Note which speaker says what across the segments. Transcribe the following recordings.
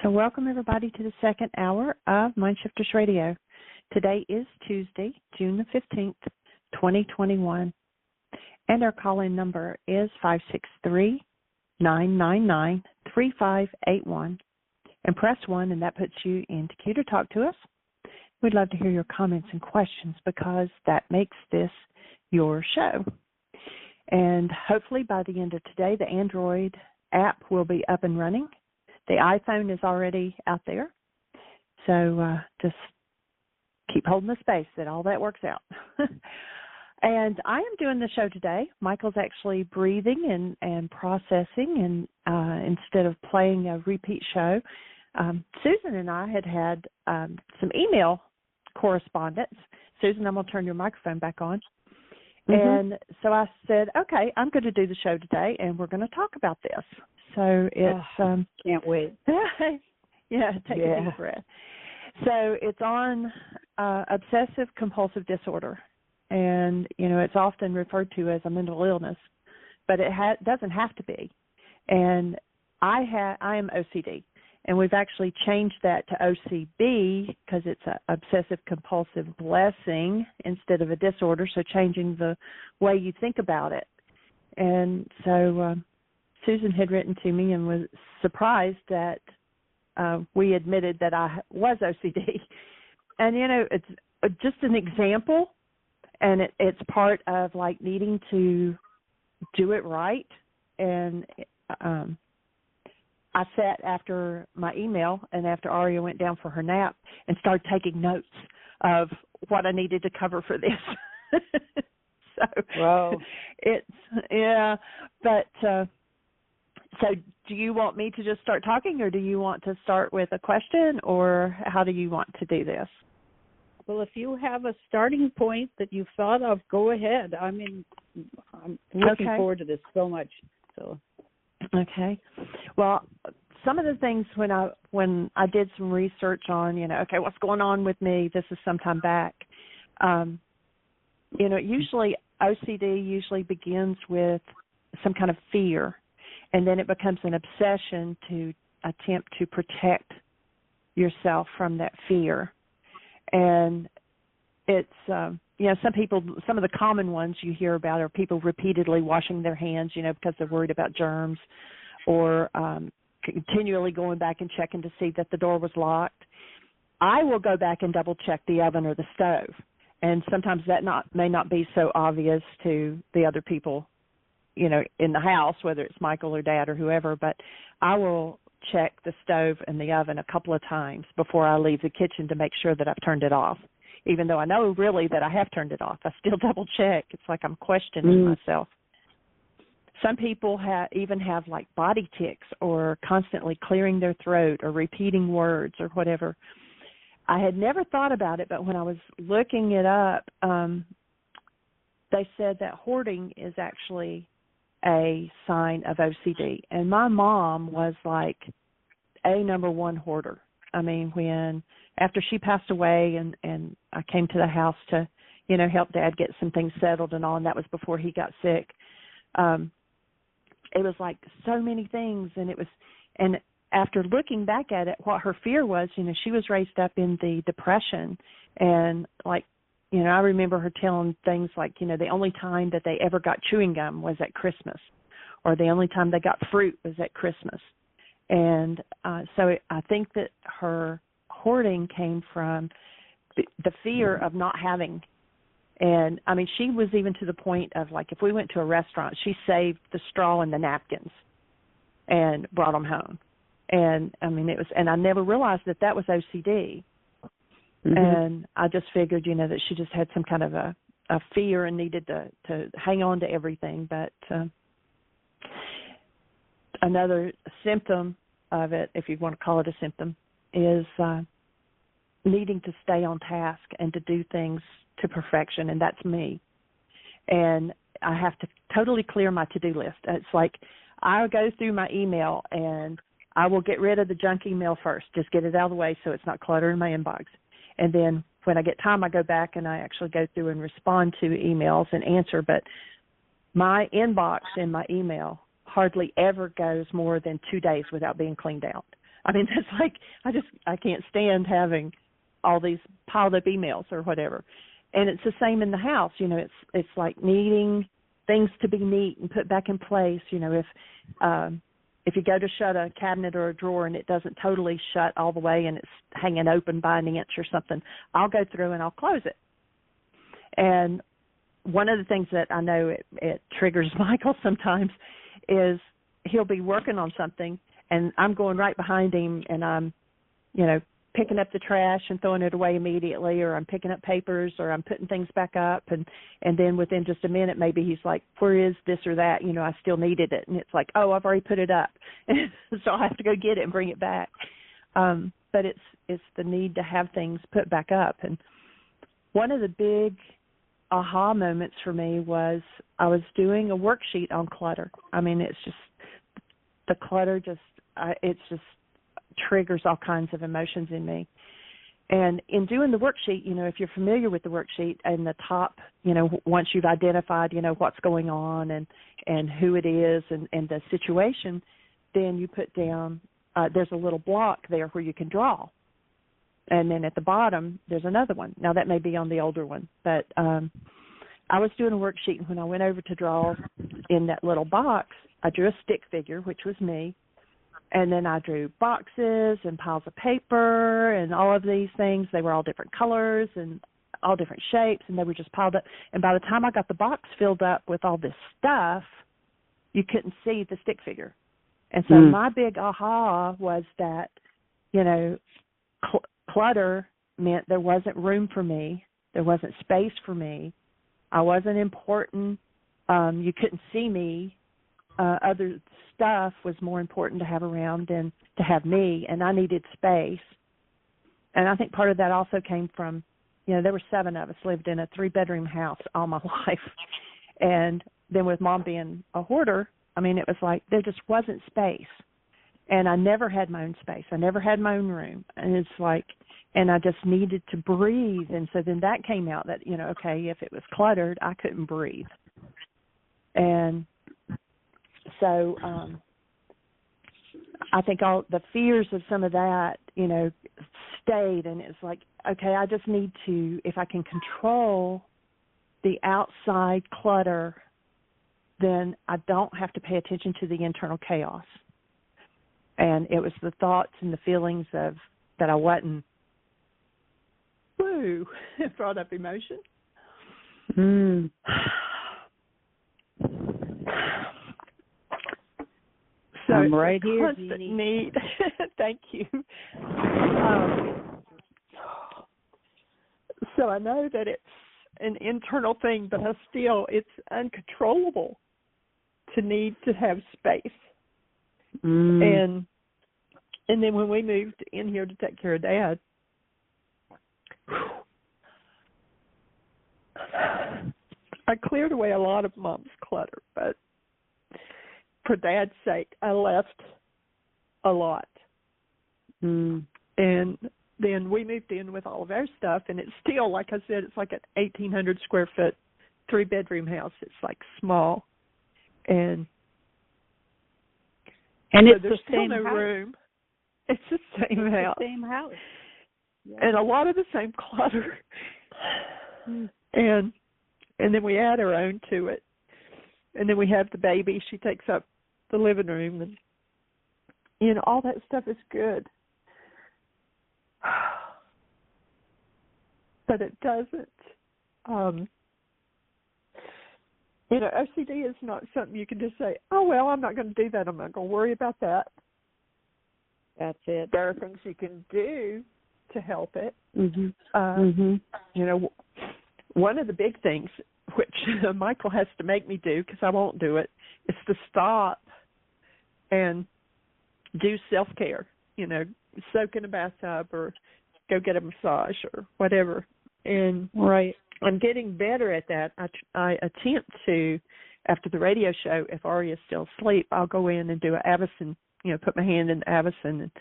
Speaker 1: So welcome everybody to the second hour of Mindshifters Radio. Today is Tuesday, June the 15th, 2021, and our call-in number is 563-999-3581, and press 1, and that puts you into queue to talk to us. We'd love to hear your comments and questions because that makes this your show. And hopefully by the end of today, the Android app will be up and running. The iPhone is already out there, so just keep holding the space that all that works out. And I am doing the show today. Michael's actually breathing and processing, and instead of playing a repeat show, Susan and I had some email correspondence. Susan, I'm going to turn your microphone back on. Mm-hmm. And so I said, okay, I'm going to do the show today, and we're going to talk about this. So it's
Speaker 2: can't wait.
Speaker 1: Yeah, take a deep breath. So it's on obsessive compulsive disorder, and it's often referred to as a mental illness, but it doesn't have to be. And I am OCD, and we've actually changed that to OCB because it's an obsessive compulsive blessing instead of a disorder. So changing the way you think about it, and so. Susan had written to me and was surprised that we admitted that I was OCD. And, it's just an example, and it's part of, like, needing to do it right. And I sat after my email and after Aria went down for her nap and started taking notes of what I needed to cover for this. So
Speaker 2: wow.
Speaker 1: So do you want me to just start talking, or do you want to start with a question, or how do you want to do this?
Speaker 2: Well, if you have a starting point that you've thought of, go ahead. I'm looking forward to this so much. So,
Speaker 1: okay. Well, some of the things when I did some research on, what's going on with me, this is some time back, usually OCD usually begins with some kind of fear. And then it becomes an obsession to attempt to protect yourself from that fear. And it's, some of the common ones you hear about are people repeatedly washing their hands, because they're worried about germs, or continually going back and checking to see that the door was locked. I will go back and double check the oven or the stove. And sometimes that may not be so obvious to the other people in the house, whether it's Michael or Dad or whoever, but I will check the stove and the oven a couple of times before I leave the kitchen to make sure that I've turned it off. Even though I know really that I have turned it off, I still double check. It's like I'm questioning myself. Some people even have like body tics, or constantly clearing their throat or repeating words or whatever. I had never thought about it, but when I was looking it up, they said that hoarding is actually a sign of OCD. And my mom was like a number one hoarder. I mean, after she passed away and I came to the house to, help Dad get some things settled and all, and that was before he got sick, it was like so many things. And after looking back at it, what her fear was, she was raised up in the Depression, and like, I remember her telling things like, the only time that they ever got chewing gum was at Christmas, or the only time they got fruit was at Christmas. And so I think that her hoarding came from the fear of not having. And, I mean, she was even to the point of, like, if we went to a restaurant, she saved the straw and the napkins and brought them home. And, I mean, and I never realized that was OCD. Mm-hmm. And I just figured, that she just had some kind of a fear and needed to hang on to everything. But another symptom of it, if you want to call it a symptom, is needing to stay on task and to do things to perfection, and that's me. And I have to totally clear my to-do list. It's like I'll go through my email, and I will get rid of the junk email first, just get it out of the way so it's not cluttering my inbox. And then when I get time, I go back and I actually go through and respond to emails and answer. But my inbox in my email hardly ever goes more than 2 days without being cleaned out. I mean, that's like, I can't stand having all these piled up emails or whatever. And it's the same in the house. You know, it's like needing things to be neat and put back in place. You know, if you go to shut a cabinet or a drawer and it doesn't totally shut all the way and it's hanging open by an inch or something, I'll go through and I'll close it. And one of the things that I know it triggers Michael sometimes is he'll be working on something and I'm going right behind him and I'm, you know, picking up the trash and throwing it away immediately, or I'm picking up papers, or I'm putting things back up, and then within just a minute maybe he's like, where is this or that? You know, I still needed it. And it's like, oh, I've already put it up. So I have to go get it and bring it back. But it's the need to have things put back up. And one of the big aha moments for me was I was doing a worksheet on clutter. I mean, it's just, the clutter it's just triggers all kinds of emotions in me. And in doing the worksheet, you know, if you're familiar with the worksheet, in the top, you know, once you've identified, you know, what's going on and who it is and the situation, then you put down, there's a little block there where you can draw. And then at the bottom, there's another one. Now, that may be on the older one, but I was doing a worksheet, and when I went over to draw in that little box, I drew a stick figure, which was me. And then I drew boxes and piles of paper and all of these things. They were all different colors and all different shapes, and they were just piled up. And by the time I got the box filled up with all this stuff, you couldn't see the stick figure. And so my big aha was that, you know, clutter meant there wasn't room for me. There wasn't space for me. I wasn't important. You couldn't see me. Other stuff was more important to have around than to have me, and I needed space. And I think part of that also came from, you know, there were 7 of us, lived in a 3-bedroom house all my life. And then with Mom being a hoarder, I mean, it was like there just wasn't space. And I never had my own space. I never had my own room. And it's like, and I just needed to breathe. And so then that came out that, you know, okay, if it was cluttered, I couldn't breathe. And so I think all the fears of some of that, you know, stayed. And it's like, okay, I just need to, if I can control the outside clutter, then I don't have to pay attention to the internal chaos. And it was the thoughts and the feelings of that I wasn't, woo, it brought up emotion. So
Speaker 2: I'm right here,
Speaker 1: constant need. Thank you. So I know that it's an internal thing, but it's uncontrollable to need to have space. And then when we moved in here to take care of Dad, I cleared away a lot of Mom's clutter, but for Dad's sake, I left a lot. And then we moved in with all of our stuff, and it's still, like I said, it's like an 1,800 square foot 3-bedroom house. It's like small, and so
Speaker 2: it's
Speaker 1: there's
Speaker 2: the
Speaker 1: still
Speaker 2: same
Speaker 1: no
Speaker 2: house.
Speaker 1: room. It's the same house.
Speaker 2: The same house. Yeah.
Speaker 1: And a lot of the same clutter. And then we add our own to it. And then we have the baby. She takes up the living room, and you know, all that stuff is good. But it doesn't. You know, OCD is not something you can just say, oh, well, I'm not going to do that. I'm not going to worry about that.
Speaker 2: That's it.
Speaker 1: There are things you can do to help it. You know, one of the big things, which Michael has to make me do because I won't do it, is to stop and do self-care, you know, soak in a bathtub or go get a massage or whatever. And I'm getting better at that. I attempt to, after the radio show, if Aria's still asleep, I'll go in and do an Avicen, you know, put my hand in the Avicen, and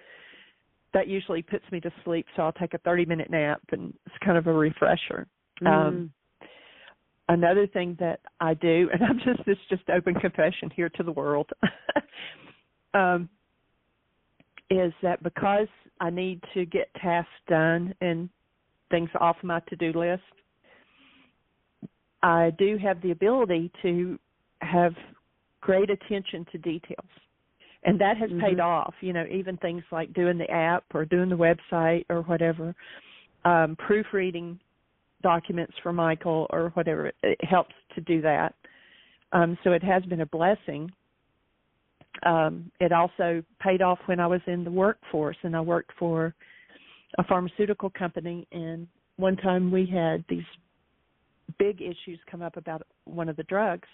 Speaker 1: that usually puts me to sleep, so I'll take a 30-minute nap, and it's kind of a refresher. Another thing that I do, and it's just open confession here to the world, is that because I need to get tasks done and things off my to-do list, I do have the ability to have great attention to details. And that has paid off, even things like doing the app or doing the website or whatever, proofreading documents for Michael or whatever. It helps to do that. So it has been a blessing. It also paid off when I was in the workforce, and I worked for a pharmaceutical company, and one time we had these big issues come up about one of the drugs,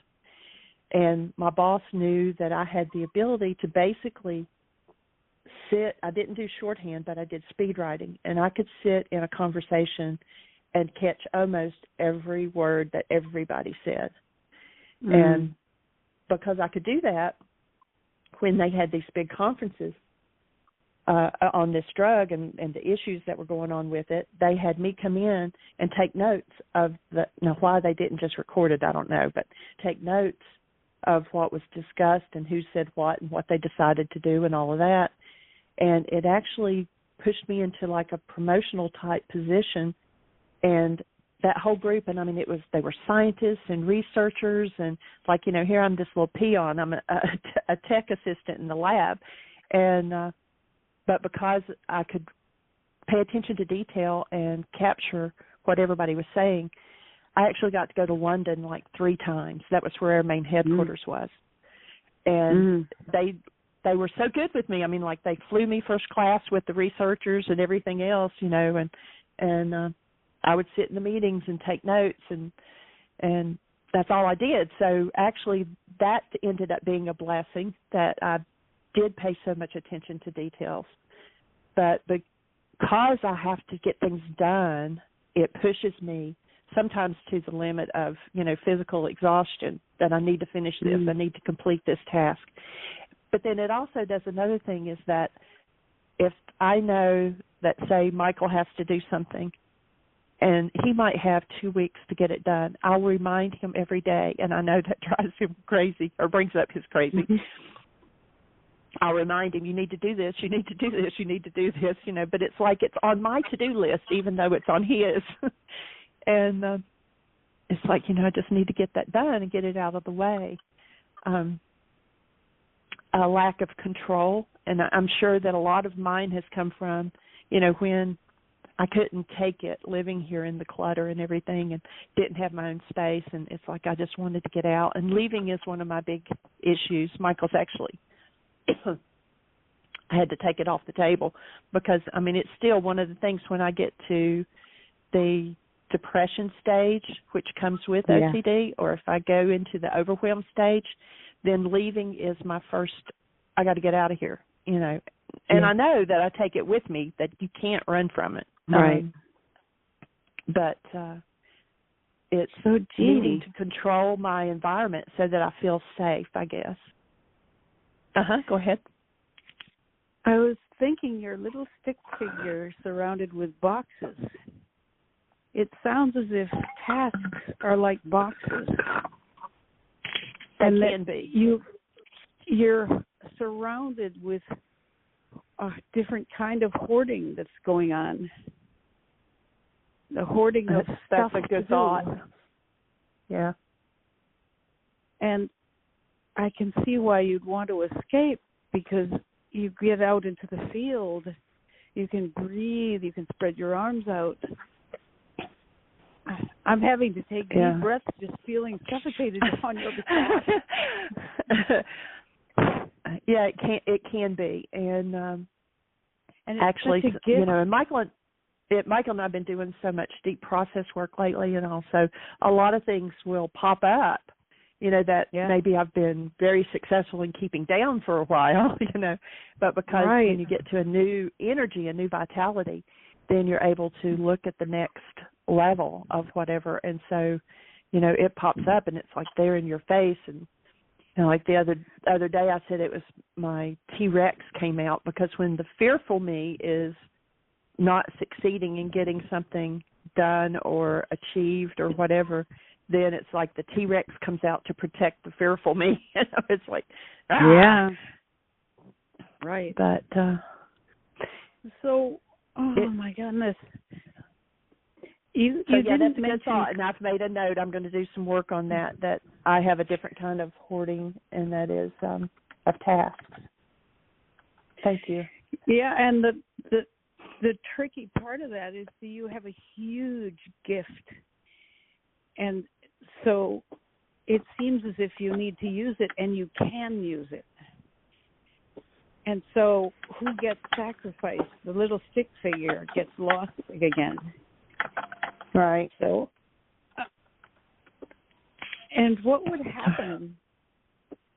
Speaker 1: and my boss knew that I had the ability to basically sit. I didn't do shorthand, but I did speed writing, and I could sit in a conversation and catch almost every word that everybody said. And because I could do that, when they had these big conferences on this drug and the issues that were going on with it, they had me come in and take notes of why they didn't just record it, I don't know, but take notes of what was discussed and who said what and what they decided to do and all of that. And it actually pushed me into like a promotional type position. And that whole group, and I mean, they were scientists and researchers, and like, here I'm this little peon. I'm a tech assistant in the lab, and but because I could pay attention to detail and capture what everybody was saying, I actually got to go to London like 3 times. That was where our main headquarters was, and they were so good with me. I mean, like they flew me first class with the researchers and everything else, and I would sit in the meetings and take notes, and that's all I did. So actually that ended up being a blessing that I did pay so much attention to details. But because I have to get things done, it pushes me sometimes to the limit of, physical exhaustion, that I need to finish this, I need to complete this task. But then it also does another thing, is that if I know that, say, Michael has to do something, and he might have 2 weeks to get it done, I'll remind him every day, and I know that drives him crazy or brings up his crazy. I'll remind him, you need to do this, you need to do this, you need to do this, but it's like it's on my to-do list even though it's on his. And it's like, I just need to get that done and get it out of the way. A lack of control, and I'm sure that a lot of mine has come from, when I couldn't take it living here in the clutter and everything and didn't have my own space. And it's like I just wanted to get out. And leaving is one of my big issues. Michael's actually, I had to take it off the table because, I mean, it's still one of the things when I get to the depression stage, which comes with OCD, or if I go into the overwhelm stage, then leaving is my first, I got to get out of here, And I know that I take it with me, that you can't run from it.
Speaker 2: Right.
Speaker 1: But it's so needing to control my environment so that I feel safe, I guess. Go ahead.
Speaker 2: I was thinking your little stick figure surrounded with boxes. It sounds as if tasks are like boxes.
Speaker 1: They can be.
Speaker 2: You're surrounded with a different kind of hoarding that's going on. The hoarding of stuff.
Speaker 1: That's a good thought. Yeah.
Speaker 2: And I can see why you'd want to escape, because you get out into the field, you can breathe, you can spread your arms out. I'm having to take deep breaths just feeling suffocated on your behalf.
Speaker 1: Yeah, it can be. And actually, and Michael and I have been doing so much deep process work lately, and also a lot of things will pop up, that maybe I've been very successful in keeping down for a while, but because when you get to a new energy, a new vitality, then you're able to look at the next level of whatever. And so, it pops up and it's like there in your face. And, like the other day I said it was my T-Rex came out, because when the fearful me is not succeeding in getting something done or achieved or whatever, then it's like the T-Rex comes out to protect the fearful me. It's like,
Speaker 2: yeah, right.
Speaker 1: But
Speaker 2: So, my goodness. You
Speaker 1: yeah,
Speaker 2: didn't
Speaker 1: that's a
Speaker 2: mention...
Speaker 1: good thought, and I've made a note. I'm going to do some work on that I have a different kind of hoarding, and that is of tasks. Thank you.
Speaker 2: Yeah, and the tricky part of that is that you have a huge gift. And so it seems as if you need to use it, and you can use it. And so who gets sacrificed? The little stick figure gets lost again.
Speaker 1: Right.
Speaker 2: So, and what would happen?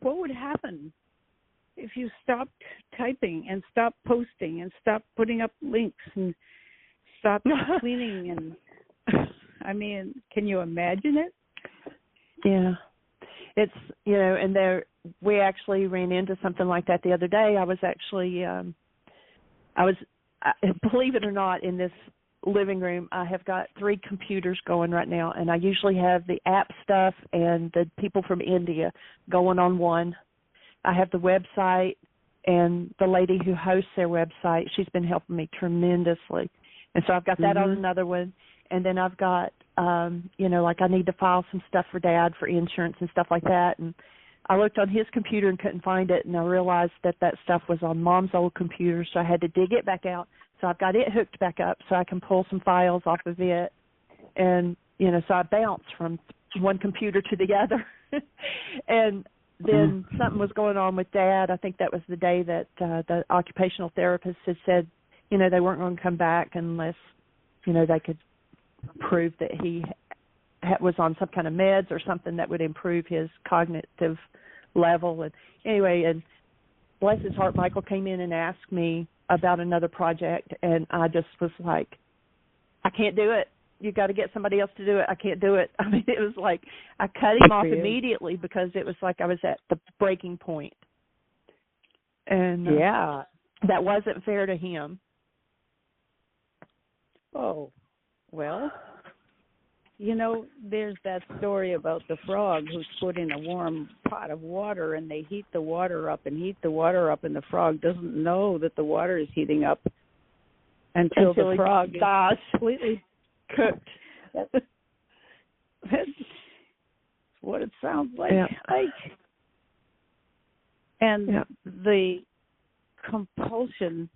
Speaker 2: What would happen if you stopped typing and stopped posting and stopped putting up links and stopped cleaning? And I mean, can you imagine it?
Speaker 1: Yeah. It's, and we actually ran into something like that the other day. I was actually, believe it or not, in this living room, I have got 3 computers going right now, and I usually have the app stuff and the people from India going on one. I have the website and the lady who hosts their website. She's been helping me tremendously. And so I've got that on another one. And then I've got, like I need to file some stuff for Dad for insurance and stuff like that. And I looked on his computer and couldn't find it, and I realized that stuff was on Mom's old computer, so I had to dig it back out. So I've got it hooked back up so I can pull some files off of it. And, so I bounced from one computer to the other. And then something was going on with Dad. I think that was the day that the occupational therapist had said, they weren't going to come back unless, they could prove that he was on some kind of meds or something that would improve his cognitive level. And anyway, and bless his heart, Michael came in and asked me about another project, and I just was like, I can't do it. You got to get somebody else to do it. I can't do it. I mean, it was like I cut him off immediately because it was like I was at the breaking point. And that wasn't fair to him.
Speaker 2: Oh, well, there's that story about the frog who's put in a warm pot of water, and they heat the water up, and the frog doesn't know that the water is heating up until the frog is completely cooked. That's what it sounds like.
Speaker 1: Yeah.
Speaker 2: And the compulsion,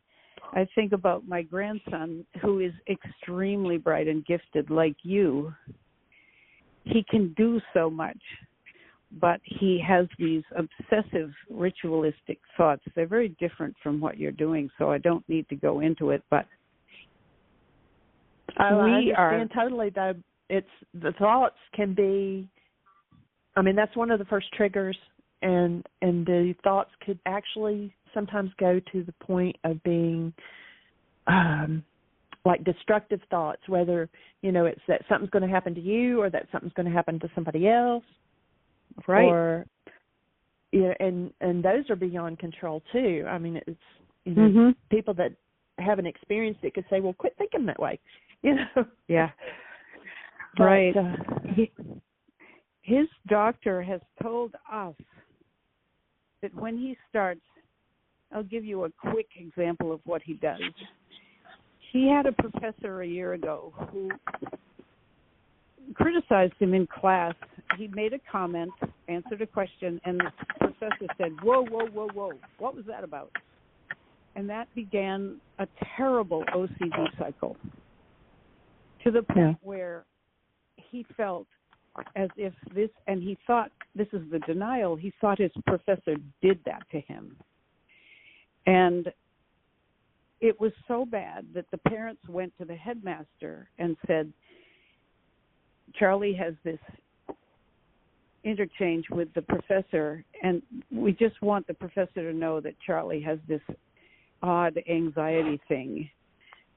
Speaker 2: I think about my grandson, who is extremely bright and gifted like you. He can do so much, but he has these obsessive ritualistic thoughts. They're very different from what you're doing, so I don't need to go into it, but
Speaker 1: I understand totally, though. It's the thoughts can be, that's one of the first triggers, and the thoughts could actually sometimes go to the point of being like destructive thoughts, whether, it's that something's going to happen to you or that something's going to happen to somebody else.
Speaker 2: Right.
Speaker 1: Or, and those are beyond control, too. I mean, it's, people that haven't experienced it could say, well, quit thinking that way,
Speaker 2: Yeah.
Speaker 1: But,
Speaker 2: right. His doctor has told us that when he starts, I'll give you a quick example of what he does. He had a professor a year ago who criticized him in class. He made a comment, answered a question, and the professor said, whoa, what was that about? And that began a terrible OCD cycle to the point where he felt as if this, and he thought, this is the denial, he thought his professor did that to him. And it was so bad that the parents went to the headmaster and said, Charlie has this interchange with the professor, and we just want the professor to know that Charlie has this odd anxiety thing.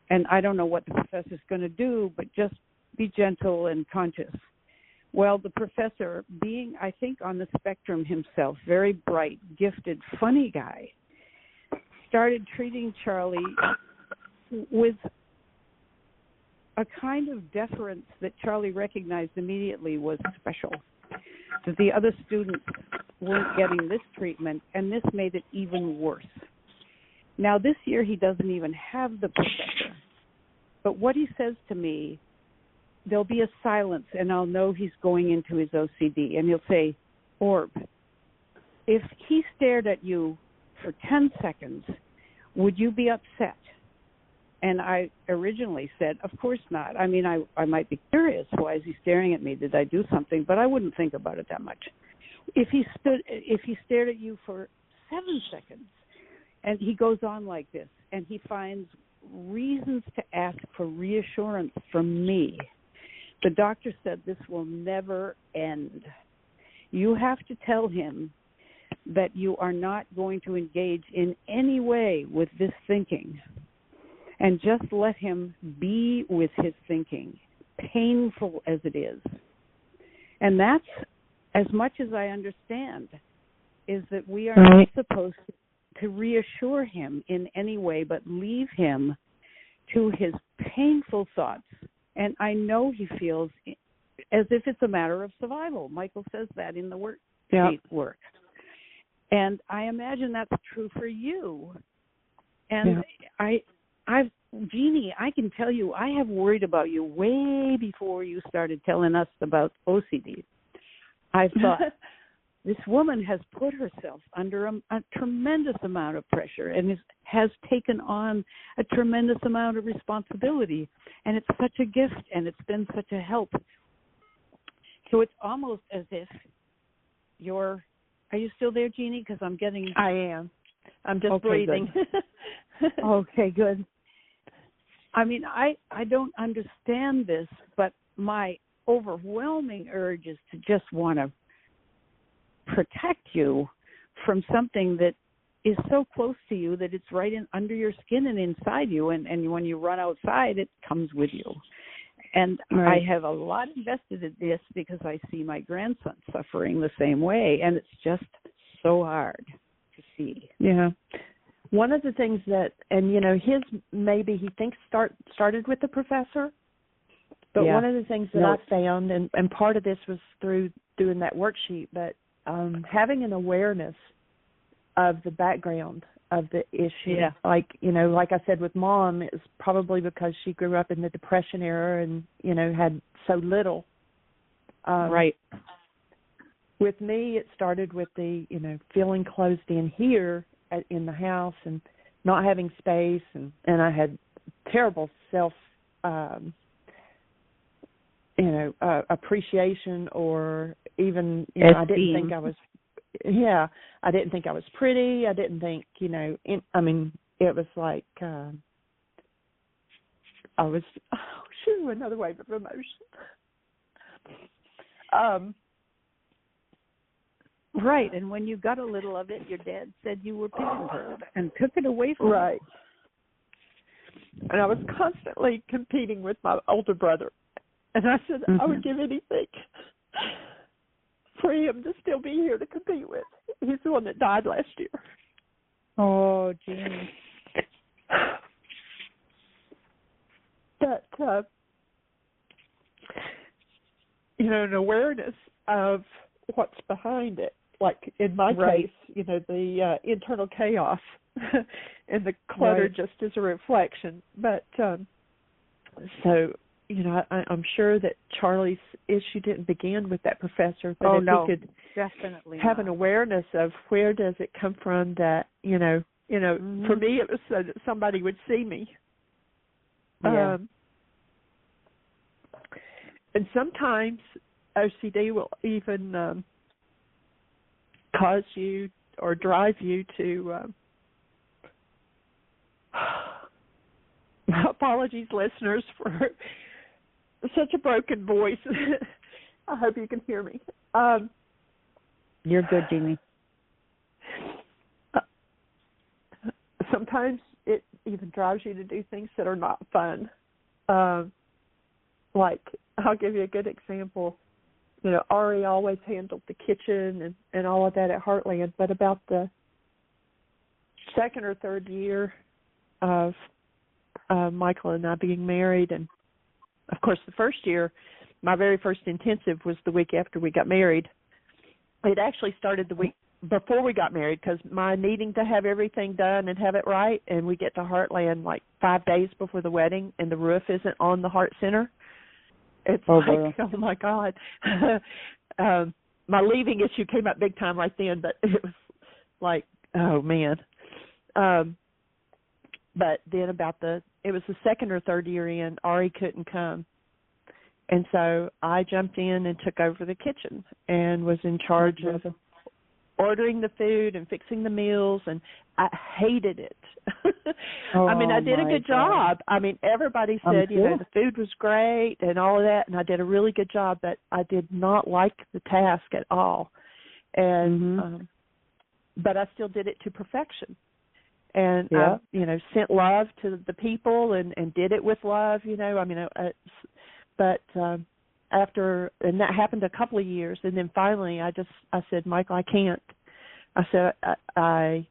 Speaker 2: And I don't know what the professor's going to do, but just be gentle and conscious. Well, the professor, being, I think, on the spectrum himself, very bright, gifted, funny guy, started treating Charlie with a kind of deference that Charlie recognized immediately was special, that the other students weren't getting this treatment, and this made it even worse. Now, this year he doesn't even have the professor. But what he says to me, there'll be a silence, and I'll know he's going into his OCD. And he'll say, Orb, if he stared at you for 10 seconds, would you be upset? And I originally said, of course not. I mean, I might be curious. Why is he staring at me? Did I do something? But I wouldn't think about it that much. If he stared at you for 7 seconds, and he goes on like this, and he finds reasons to ask for reassurance from me, the doctor said this will never end. You have to tell him that you are not going to engage in any way with this thinking, and just let him be with his thinking, painful as it is. And that's, as much as I understand, is that we are not supposed to reassure him in any way, but leave him to his painful thoughts. And I know he feels as if it's a matter of survival. Michael says that in the worksheet work. And I imagine that's true for you. And Jeannie, I can tell you, I have worried about you way before you started telling us about OCD. I thought, this woman has put herself under a tremendous amount of pressure and has taken on a tremendous amount of responsibility. And it's such a gift, and it's been such a help. So it's almost as if are you still there, Jeannie? Because
Speaker 1: I am. I'm just breathing.
Speaker 2: Good. Okay, good. I mean, I don't understand this, but my overwhelming urge is to just want to protect you from something that is so close to you that it's right under your skin and inside you, and when you run outside, it comes with you. And I have a lot invested in this because I see my grandson suffering the same way, and it's just so hard to see.
Speaker 1: Yeah. One of the things that, and his maybe he thinks started with the professor, but one of the things that I found, and part of this was through doing that worksheet, but having an awareness of the background of the issue. Yeah. Like I said with Mom, it's probably because she grew up in the Depression era and, had so little.
Speaker 2: Right.
Speaker 1: With me, it started with the, feeling closed in here in the house and not having space. And I had terrible self, appreciation, or even, I didn't think I was, I didn't think I was pretty. I didn't think, it was like I was, another wave of emotion.
Speaker 2: Right, and when you got a little of it, your dad said you were pigeon-toed and took it away from you.
Speaker 1: And I was constantly competing with my older brother. And I said, I would give anything for him to still be here to compete with. He's the one that died last year.
Speaker 2: Oh, Jeannie.
Speaker 1: But, an awareness of what's behind it. Like in my case, the internal chaos and the clutter just as a reflection. But so, I'm sure that Charlie's issue didn't begin with that professor, but if we could
Speaker 2: definitely
Speaker 1: have an awareness of where does it come from that, for me it was so that somebody would see me.
Speaker 2: Yeah.
Speaker 1: And sometimes OCD will even cause you or drive you to apologies, listeners, for such a broken voice. I hope you can hear me.
Speaker 2: You're good, Jeannie.
Speaker 1: Sometimes it even drives you to do things that are not fun. Like, I'll give you a good example. Ari always handled the kitchen and all of that at Heartland, but about the second or third year of Michael and I being married, and of course the first year, my very first intensive was the week after we got married. It actually started the week before we got married, because my needing to have everything done and have it right, and we get to Heartland like 5 days before the wedding, and the roof isn't on the Heart Center. It's oh my God. My leaving issue came up big time right then, but it was like, oh man. But then it was the second or third year in, Ari couldn't come. And so I jumped in and took over the kitchen and was in charge of ordering the food and fixing the meals, and I hated it. I mean, I did a good job. I mean, everybody said, the food was great and all of that, and I did a really good job, but I did not like the task at all. And but I still did it to perfection. And I, sent love to the people and did it with love, I mean, but after, and that happened a couple of years, and then finally I said, Michael, I can't. I said, I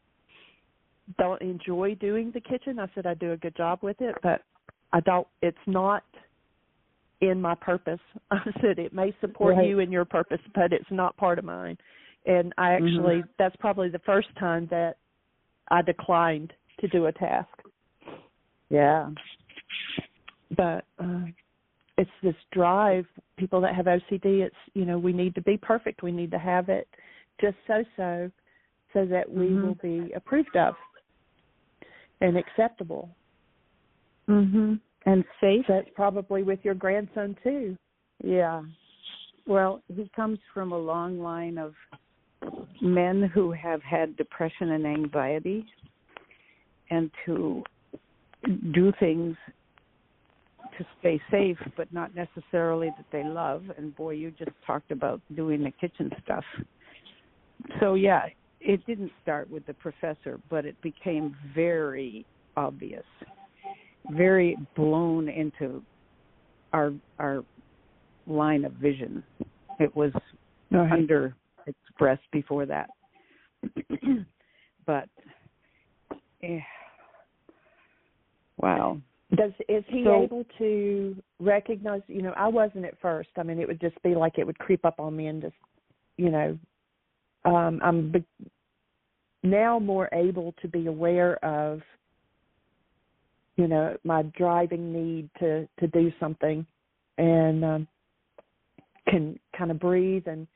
Speaker 1: don't enjoy doing the kitchen. I said, I do a good job with it, but it's not in my purpose. I said, it may support you in your purpose, but it's not part of mine. And I actually, that's probably the first time that I declined to do a task.
Speaker 2: Yeah.
Speaker 1: But it's this drive, people that have OCD, it's, we need to be perfect. We need to have it just so that we will be approved of and acceptable.
Speaker 2: And safe.
Speaker 1: That's probably with your grandson, too.
Speaker 2: Yeah. Well, he comes from a long line of men who have had depression and anxiety, and to do things to stay safe, but not necessarily that they love. And boy, you just talked about doing the kitchen stuff. So yeah, it didn't start with the professor, but it became very obvious, very blown into our line of vision. It was under expressed before that. But wow.
Speaker 1: Is he able to recognize, I wasn't at first. I mean, it would just be like it would creep up on me and just, I'm now more able to be aware of, my driving need to do something, and can kind of breathe and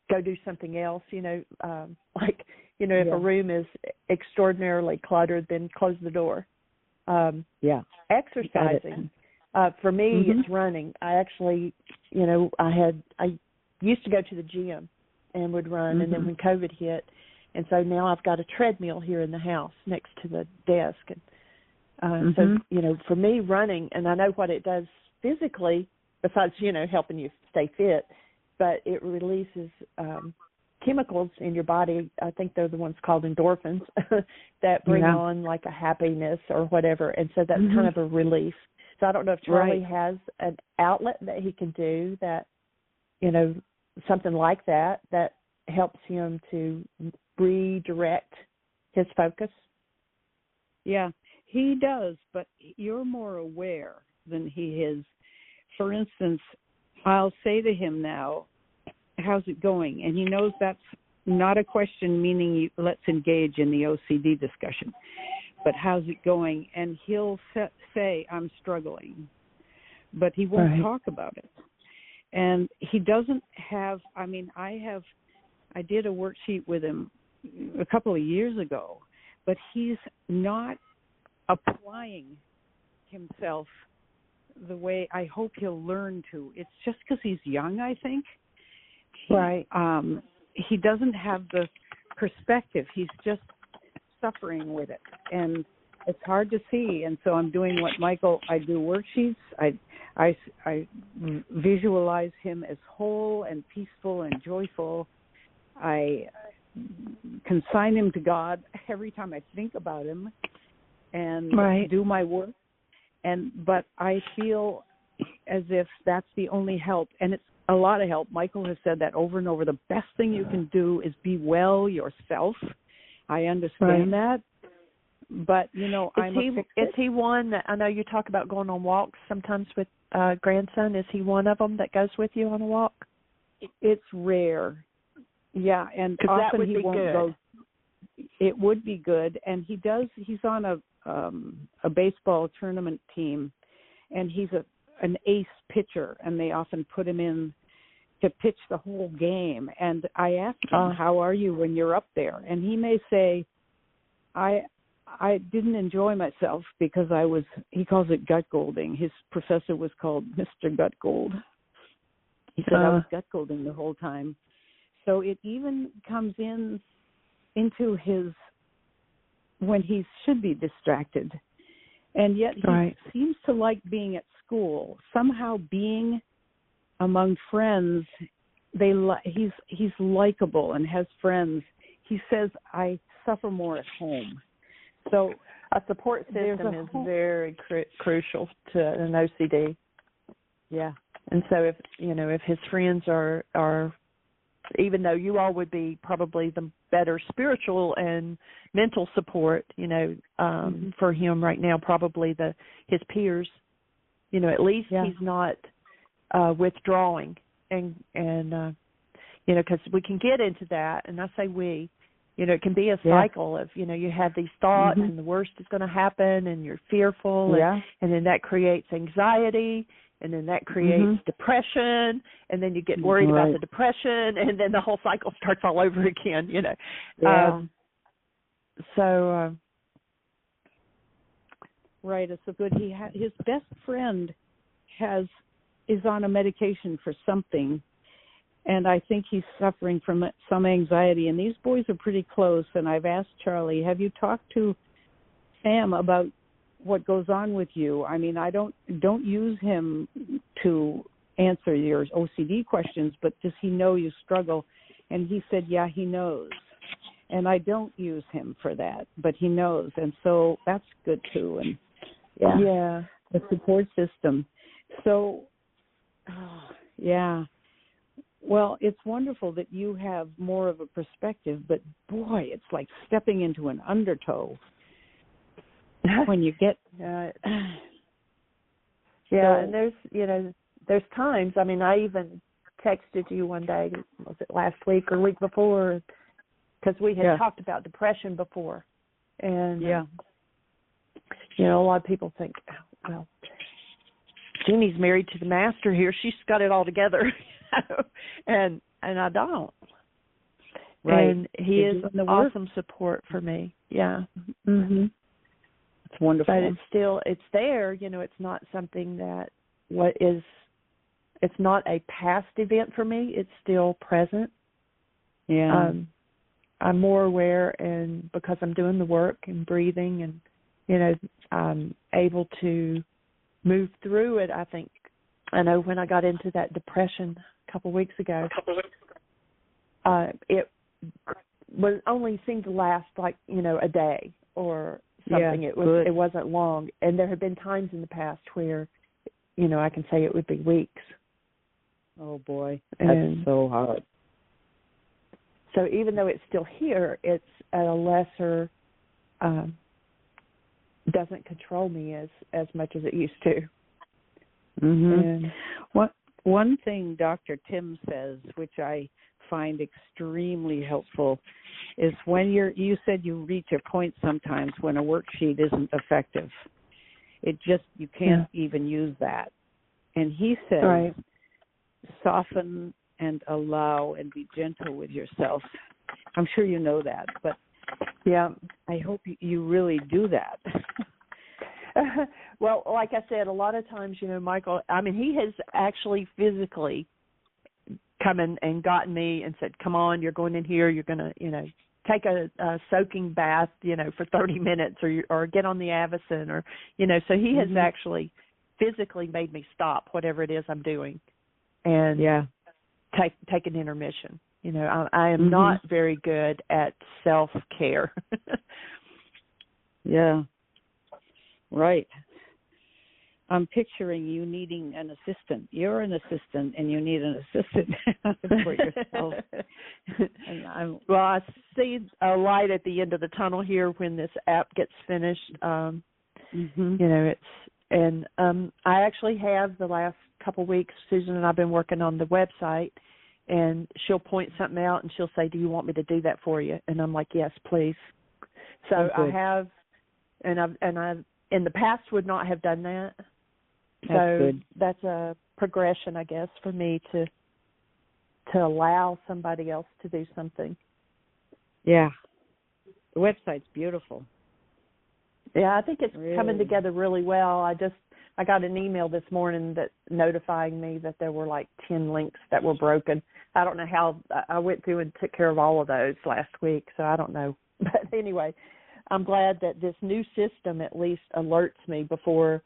Speaker 1: go do something else, like, if a room is extraordinarily cluttered, then close the door. Exercising. For me, it's running. I actually, I used to go to the gym and would run, and then when COVID hit, and so now I've got a treadmill here in the house next to the desk. And so, for me, running, and I know what it does physically, besides, helping you stay fit, but it releases chemicals in your body. I think they're the ones called endorphins that bring on like a happiness or whatever. And so that's kind of a relief. So I don't know if Charlie has an outlet that he can do that, something like that helps him to redirect his focus.
Speaker 2: Yeah, he does, but you're more aware than he is. For instance, I'll say to him now, how's it going? And he knows that's not a question meaning let's engage in the OCD discussion, but how's it going? And he'll say, I'm struggling, but he won't talk about it. And he doesn't have, I did a worksheet with him a couple of years ago, but he's not applying himself the way I hope he'll learn to. It's just because he's young, I think. He doesn't have the perspective. He's just suffering with it, and it's hard to see. And so I'm doing what I do worksheets. I visualize him as whole and peaceful and joyful. I consign him to God every time I think about him and do my work. But I feel as if that's the only help, and it's a lot of help. Michael has said that over and over. The best thing you can do is be well yourself. I understand that. But, is he one that, I know you talk about going on walks sometimes with grandson. Is he one of them that goes with you on a walk? It's rare. Yeah, and
Speaker 1: because that
Speaker 2: often
Speaker 1: would
Speaker 2: he
Speaker 1: be
Speaker 2: won't
Speaker 1: good.
Speaker 2: go. It would be good, and he's on a baseball tournament team, and he's an ace pitcher, and they often put him in to pitch the whole game. And I asked him, "How are you when you're up there?" And he may say, "I didn't enjoy myself because he calls it gut golding. His professor was called Mr. Gut Gold. He said I was gut golding the whole time." So it even comes into his when he should be distracted, and yet he seems to like being at school. Somehow being among friends, he's likable and has friends. He says, "I suffer more at home." So
Speaker 1: a support system is very crucial to an OCD.
Speaker 2: Yeah.
Speaker 1: And so if his friends are, even though you all would be probably the better spiritual and mental support, for him right now, probably his peers, at least he's not withdrawing and because we can get into that. And I say we, it can be a cycle of, you have these thoughts and the worst is going to happen and you're fearful and then that creates anxiety. And then that creates depression, and then you get worried about the depression, and then the whole cycle starts all over again,
Speaker 2: Yeah. Right. It's so good. His best friend is on a medication for something, and I think he's suffering from some anxiety. And these boys are pretty close. And I've asked Charlie, "Have you talked to Sam about what goes on with you?" I mean, I don't use him to answer your OCD questions, but does he know you struggle? And he said, yeah, he knows. And I don't use him for that, but he knows. And so that's good too. And the support system. So, well, it's wonderful that you have more of a perspective, but boy, it's like stepping into an undertow. When you get
Speaker 1: and there's times, I mean, I even texted you one day, was it last week or week before, because we had talked about depression before, and a lot of people think, well, Jeannie's married to the master here, she's got it all together, and I don't. And he is an awesome support for me.
Speaker 2: It's wonderful.
Speaker 1: But it's there, it's not something that it's not a past event for me. It's still present.
Speaker 2: Yeah.
Speaker 1: I'm more aware, and because I'm doing the work and breathing and, I'm able to move through it. I think, I know when I got into that depression a couple of weeks ago, it was only seemed to last like, a day or something. It wasn't long, and there have been times in the past where I can say it would be weeks.
Speaker 2: Oh boy, that's so hard.
Speaker 1: So even though it's still here, it's at a lesser, doesn't control me as much as it used to.
Speaker 2: And one thing Dr. Tim says, which I find extremely helpful, is when you said you reach a point sometimes when a worksheet isn't effective. You can't even use that. And he says, soften and allow and be gentle with yourself. I'm sure you know that, but I hope you really do that.
Speaker 1: Well, like I said, a lot of times, Michael, I mean, he has actually physically come in and gotten me and said, come on, you're going in here, you're going to, take a soaking bath, for 30 minutes or get on the Avicen or, so he has actually physically made me stop whatever it is I'm doing and take an intermission. I am not very good at self-care.
Speaker 2: Right. I'm picturing you needing an assistant. You're an assistant, and you need an assistant for yourself. And
Speaker 1: I see a light at the end of the tunnel here when this app gets finished. I actually have the last couple of weeks, Susan and I've been working on the website, and she'll point something out and she'll say, "Do you want me to do that for you?" And I'm like, "Yes, please." So I have, and I've in the past would not have done that. So that's a progression, I guess, for me to allow somebody else to do something.
Speaker 2: Yeah. The website's beautiful.
Speaker 1: Yeah, I think it's coming together really well. I got an email this morning that notifying me that there were like 10 links that were broken. I don't know how I went through and took care of all of those last week, so I don't know. But anyway, I'm glad that this new system at least alerts me before,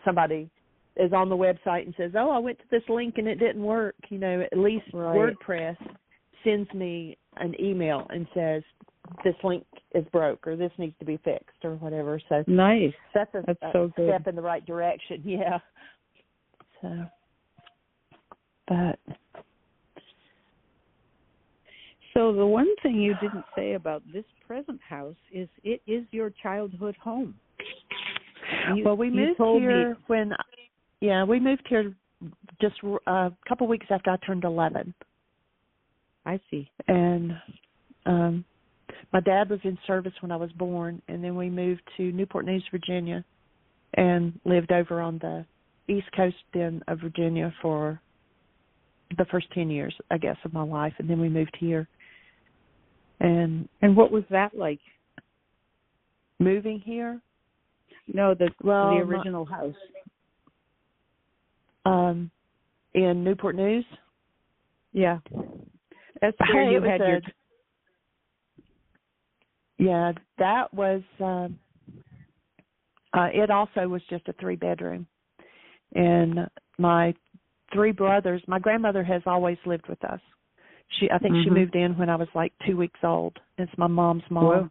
Speaker 1: somebody is on the website and says, "Oh, I went to this link and it didn't work." At least WordPress sends me an email and says, "This link is broke," or "This needs to be fixed," or whatever. So
Speaker 2: nice.
Speaker 1: That's a step in the right direction. Yeah.
Speaker 2: So the one thing you didn't say about this present house is it is your childhood home.
Speaker 1: We moved here we moved here just a couple weeks after I turned 11.
Speaker 2: I see.
Speaker 1: And my dad was in service when I was born, and then we moved to Newport News, Virginia, and lived over on the East Coast then of Virginia for the first 10 years, I guess, of my life, and then we moved here. And
Speaker 2: what was that like?
Speaker 1: Moving here?
Speaker 2: No, the original house.
Speaker 1: In Newport News?
Speaker 2: Yeah. That's where you had your...
Speaker 1: Yeah, that was... it also was just a 3-bedroom. And my 3 brothers... My grandmother has always lived with us. I think she moved in when I was like 2 weeks old. It's my mom's mom.
Speaker 2: Whoa.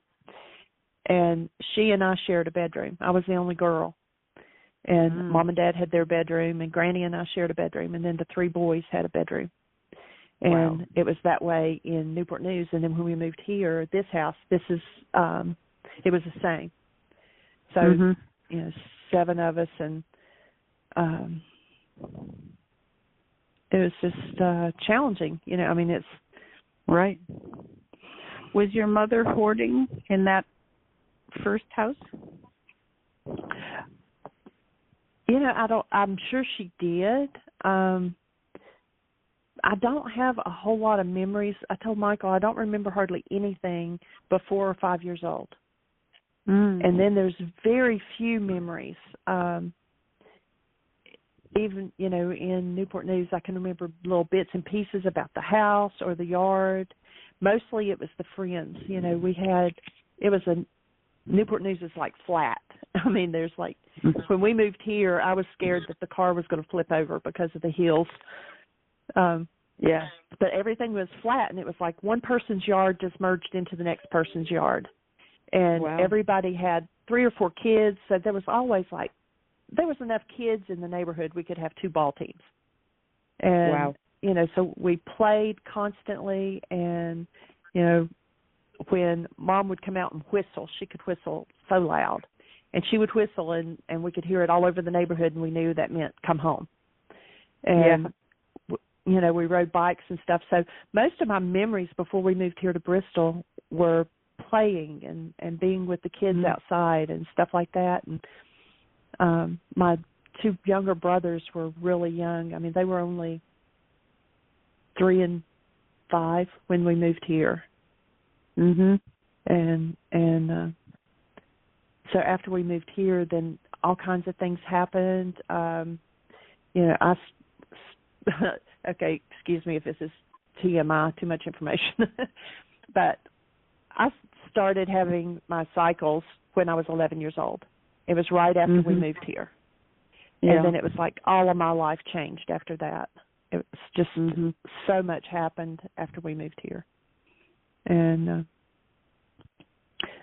Speaker 1: And she and I shared a bedroom. I was the only girl. And Mom and Dad had their bedroom, and Granny and I shared a bedroom, and then the 3 boys had a bedroom. And it was that way in Newport News. And then when we moved here, this house, it was the same. So, 7 of us, and it was just challenging. It's...
Speaker 2: Right. Was your mother hoarding in that first house?
Speaker 1: I'm sure she did. I don't have a whole lot of memories. I told Michael I don't remember hardly anything before 5 years old. And then there's very few memories. Even, in Newport News, I can remember little bits and pieces about the house or the yard. Mostly it was the friends. Newport News is like flat. There's like, when we moved here, I was scared that the car was going to flip over because of the hills. But everything was flat, and it was like one person's yard just merged into the next person's yard. And everybody had 3 or 4 kids, so there was always there was enough kids in the neighborhood we could have 2 ball teams. And, so we played constantly, and, when Mom would come out and whistle, she could whistle so loud. And she would whistle, and we could hear it all over the neighborhood, and we knew that meant come home. And, we rode bikes and stuff. So most of my memories before we moved here to Bristol were playing and being with the kids outside and stuff like that. And my 2 younger brothers were really young. They were only 3 and 5 when we moved here. And so after we moved here, then all kinds of things happened. Okay, excuse me if this is TMI, too much information, but I started having my cycles when I was 11 years old. It was right after we moved here. And then it was like all of my life changed after that. It was just so much happened after we moved here. And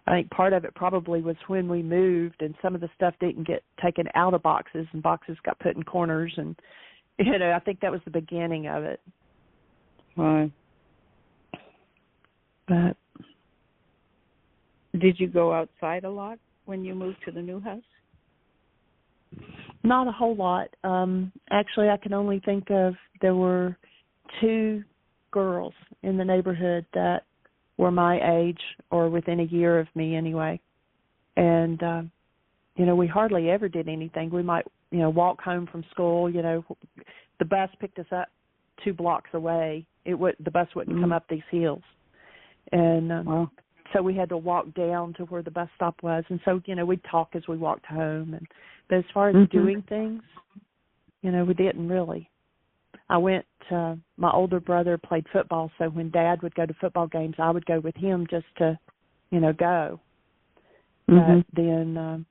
Speaker 1: I think part of it probably was when we moved and some of the stuff didn't get taken out of boxes and boxes got put in corners. And, I think that was the beginning of it.
Speaker 2: Right.
Speaker 1: But
Speaker 2: did you go outside a lot when you moved to the new house?
Speaker 1: Not a whole lot. Actually, I can only think of there were 2 girls in the neighborhood that were my age or within a year of me anyway. And, we hardly ever did anything. We might, walk home from school, the bus picked us up 2 blocks away. The bus wouldn't come up these hills. And
Speaker 2: wow.
Speaker 1: So we had to walk down to where the bus stop was. And so, we'd talk as we walked home. But as far as doing things, we didn't really. My older brother played football, so when Dad would go to football games, I would go with him just to, go. But then,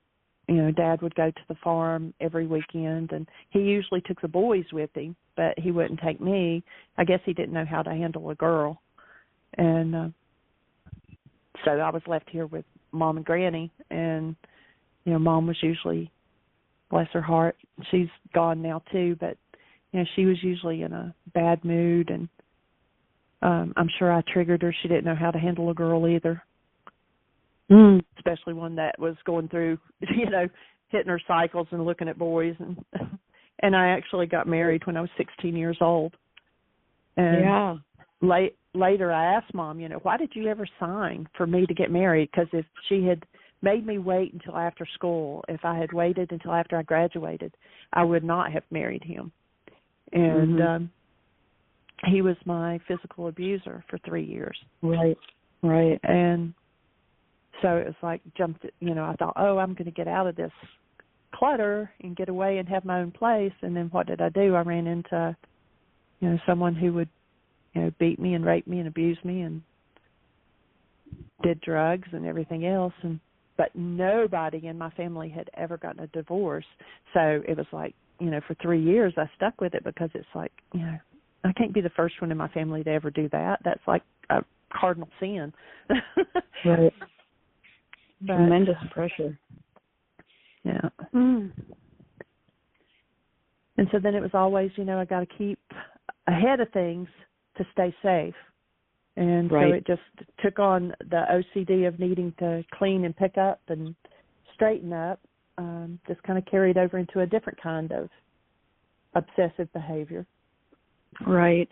Speaker 1: Dad would go to the farm every weekend, and he usually took the boys with him, but he wouldn't take me. I guess he didn't know how to handle a girl. And so I was left here with Mom and Granny, and, Mom was usually, bless her heart, she's gone now too, but, she was usually in a bad mood, and I'm sure I triggered her. She didn't know how to handle a girl either, especially one that was going through, hitting her cycles and looking at boys. And I actually got married when I was 16 years old. And later I asked Mom, why did you ever sign for me to get married? Because if she had made me wait until after school, if I had waited until after I graduated, I would not have married him. And he was my physical abuser for 3 years.
Speaker 2: Right.
Speaker 1: And so it was like I thought, I'm going to get out of this clutter and get away and have my own place. And then what did I do? I ran into, someone who would, beat me and rape me and abuse me and did drugs and everything else. But nobody in my family had ever gotten a divorce. So it was like, for 3 years I stuck with it because it's like, I can't be the first one in my family to ever do that. That's like a cardinal sin.
Speaker 2: Right.
Speaker 1: But,
Speaker 2: tremendous pressure.
Speaker 1: Yeah. And so then it was always, I got to keep ahead of things to stay safe. And so it just took on the OCD of needing to clean and pick up and straighten up, just kind of carried over into a different kind of obsessive behavior.
Speaker 2: Right.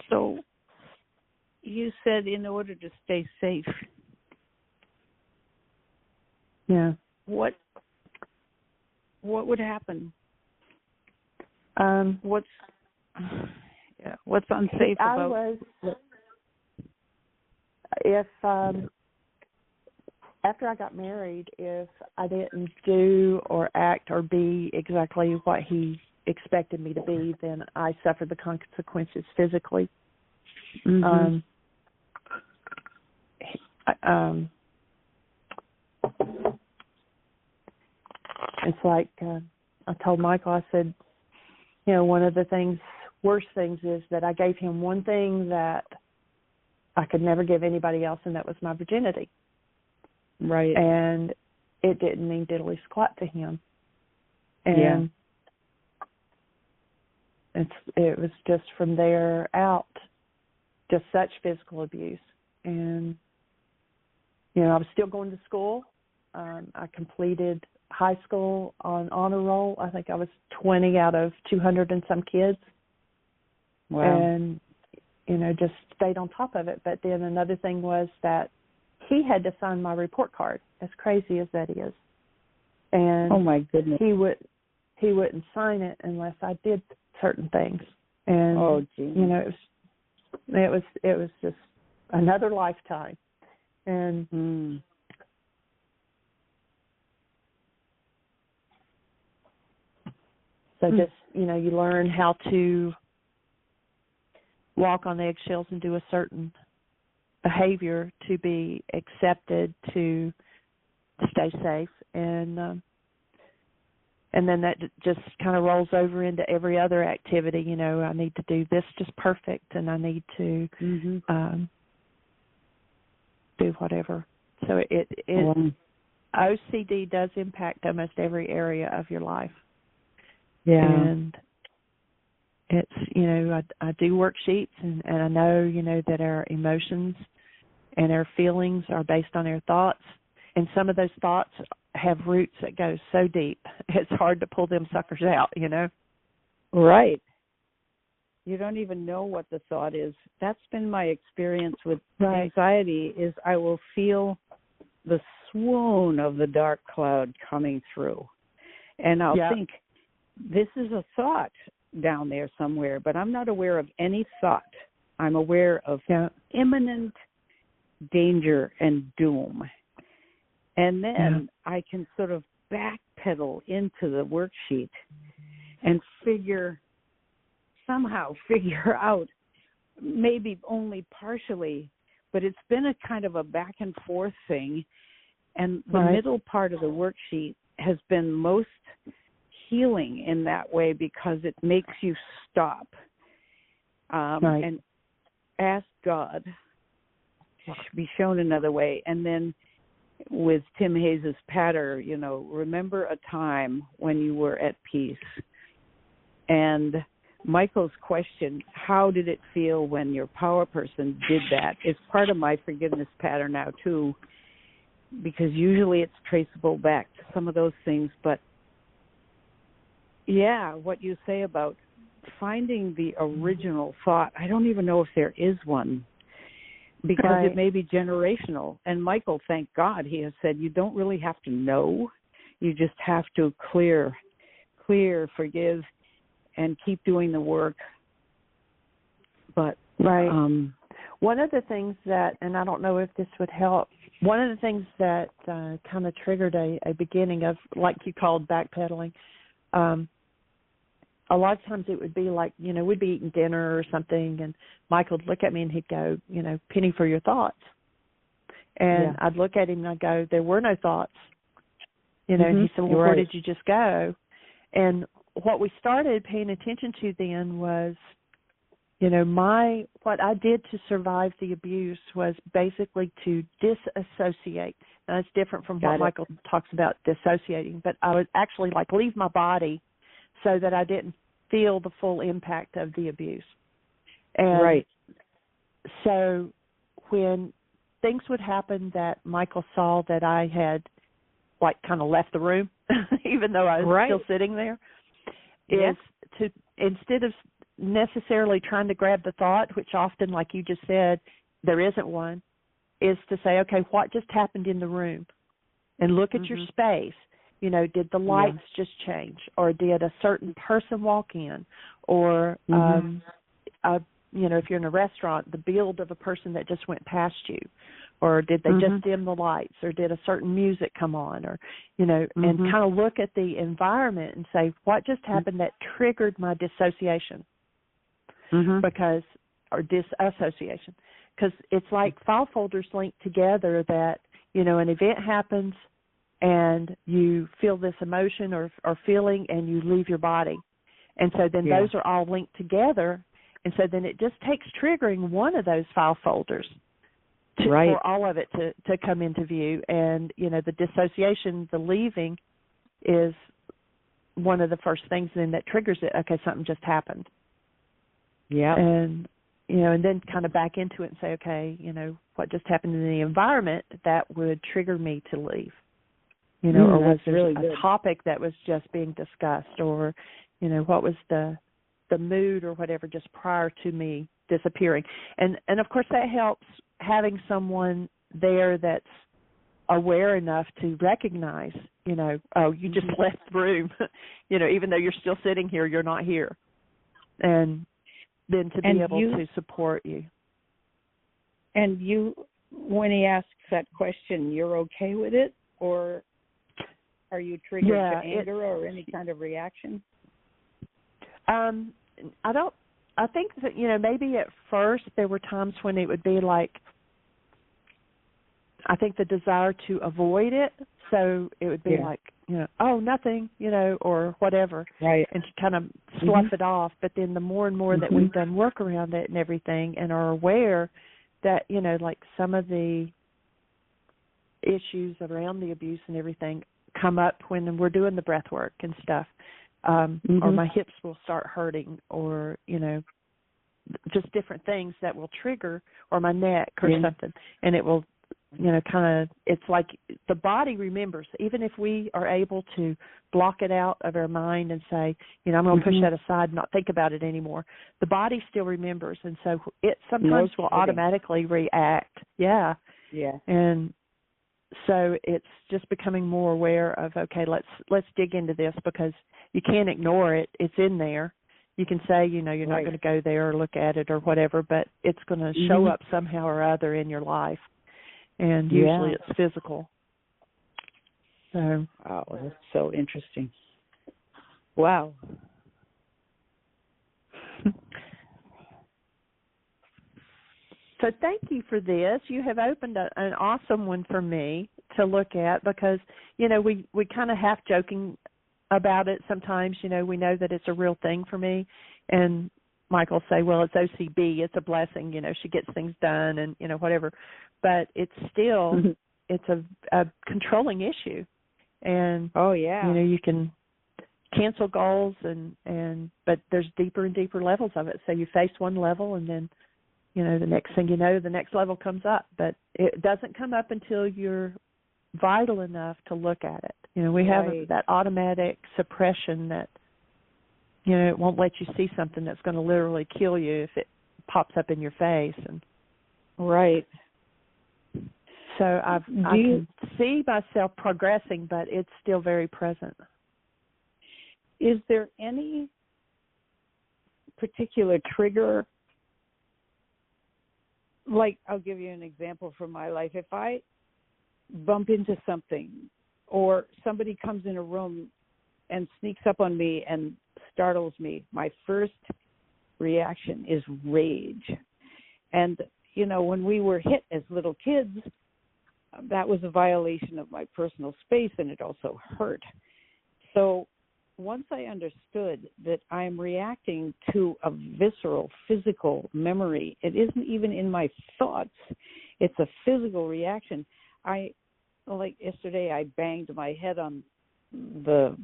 Speaker 2: So you said in order to stay safe.
Speaker 1: Yeah.
Speaker 2: What would happen? What's unsafe about?
Speaker 1: After I got married, if I didn't do or act or be exactly what he expected me to be, then I suffered the consequences physically. It's like I told Michael, I said, one of the worst things is that I gave him one thing that I could never give anybody else, and that was my virginity.
Speaker 2: Right.
Speaker 1: And it didn't mean diddly squat to him. And it was just from there out, just such physical abuse. And, I was still going to school. I completed high school on honor roll. I think I was 20 out of 200 and some kids.
Speaker 2: Wow.
Speaker 1: And, just stayed on top of it. But then another thing was that he had to sign my report card, as crazy as that is. And
Speaker 2: oh my goodness,
Speaker 1: he wouldn't sign it unless I did certain things. And it was just another lifetime. And so just you learn how to walk on eggshells and do a certain behavior to be accepted, to stay safe, and then that just kind of rolls over into every other activity. I need to do this just perfect, and I need to do whatever. So OCD does impact almost every area of your life.
Speaker 2: Yeah.
Speaker 1: And it's, I do worksheets, and I know, that our emotions and our feelings are based on our thoughts. And some of those thoughts have roots that go so deep, it's hard to pull them suckers out,
Speaker 2: Right. You don't even know what the thought is. That's been my experience with
Speaker 1: Right.
Speaker 2: anxiety, is I will feel the swoon of the dark cloud coming through. And I'll think, this is a thought down there somewhere, but I'm not aware of any thought. I'm aware of imminent danger and doom. And then I can sort of backpedal into the worksheet and somehow figure out, maybe only partially, but it's been a kind of a back and forth thing. And the middle part of the worksheet has been most healing in that way, because it makes you stop and ask God to be shown another way. And then with Tim Hayes' patter, remember a time when you were at peace. And Michael's question, how did it feel when your power person did that? It's part of my forgiveness pattern now, too, because usually it's traceable back to some of those things. But, what you say about finding the original thought, I don't even know if there is one, because it may be generational. And Michael, thank God, he has said you don't really have to know. You just have to clear, forgive, and keep doing the work. But
Speaker 1: one of the things that, and I don't know if this would help, one of the things that kind of triggered a beginning of, like you called, backpedaling, a lot of times it would be like, we'd be eating dinner or something, and Michael would look at me and he'd go, penny for your thoughts. And I'd look at him and I'd go, there were no thoughts. And he said, well, where did you just go? And what we started paying attention to then was, what I did to survive the abuse was basically to disassociate. Now, it's different from what Michael talks about dissociating, but I would actually leave my body so that I didn't feel the full impact of the abuse. And so when things would happen that Michael saw that I had kind of left the room, even though I was still sitting there, is to, instead of necessarily trying to grab the thought, which often, like you just said, there isn't one, is to say, okay, what just happened in the room? And look at your space. Did the lights just change? Or did a certain person walk in? Or, if you're in a restaurant, the build of a person that just went past you. Or did they just dim the lights? Or did a certain music come on? Or, and kind of look at the environment and say, what just happened that triggered my dissociation? Or disassociation. Because it's like file folders linked together that, an event happens and you feel this emotion or feeling and you leave your body. And so then those are all linked together. And so then it just takes triggering one of those file folders for all of it to come into view. And, the dissociation, the leaving, is one of the first things then that triggers it. Okay, something just happened. And, and then kind of back into it and say, okay, what just happened in the environment that would trigger me to leave? Or was there a topic that was just being discussed, or, what was the mood or whatever just prior to me disappearing? And of course that helps, having someone there that's aware enough to recognize, oh, you just left the room, even though you're still sitting here, you're not here. And then to be able to support you.
Speaker 2: And you, when he asks that question, you're okay with it, or are you triggered to anger or any kind of reaction?
Speaker 1: I think that, maybe at first there were times when it would be like, I think the desire to avoid it. So it would be like, oh, nothing, or whatever. And to kind of slough it off. But then the more and more that we've done work around it and everything and are aware that, like some of the issues around the abuse and everything come up when we're doing the breath work and stuff, or my hips will start hurting, or, just different things that will trigger, or my neck or something, and it will kind of, it's like the body remembers. Even if we are able to block it out of our mind and say, I'm going to push that aside and not think about it anymore, the body still remembers. And so it sometimes will automatically react. Yeah.
Speaker 2: Yeah.
Speaker 1: And so it's just becoming more aware of, okay, let's dig into this, because you can't ignore it. It's in there. You can say, you're not going to go there or look at it or whatever, but it's going to show up somehow or other in your life. And usually it's physical. So,
Speaker 2: wow, that's so interesting. Wow.
Speaker 1: So thank you for this. You have opened an awesome one for me to look at, because, we kind of half joking about it sometimes. We know that it's a real thing for me. And Michael say, well, it's OCB. It's a blessing. She gets things done and, whatever. But it's still, it's a controlling issue. And, you can cancel goals but there's deeper and deeper levels of it. So you face one level and then, the next thing you know, the next level comes up. But it doesn't come up until you're vital enough to look at it. We have that automatic suppression that, it won't let you see something that's going to literally kill you if it pops up in your face. And
Speaker 2: right.
Speaker 1: So I can see myself progressing, but it's still very present.
Speaker 2: Is there any particular trigger? Like, I'll give you an example from my life. If I bump into something or somebody comes in a room and sneaks up on me and startles me, my first reaction is rage. And, when we were hit as little kids, that was a violation of my personal space, and it also hurt. So once I understood that I'm reacting to a visceral, physical memory, it isn't even in my thoughts, it's a physical reaction. Like yesterday, I banged my head on the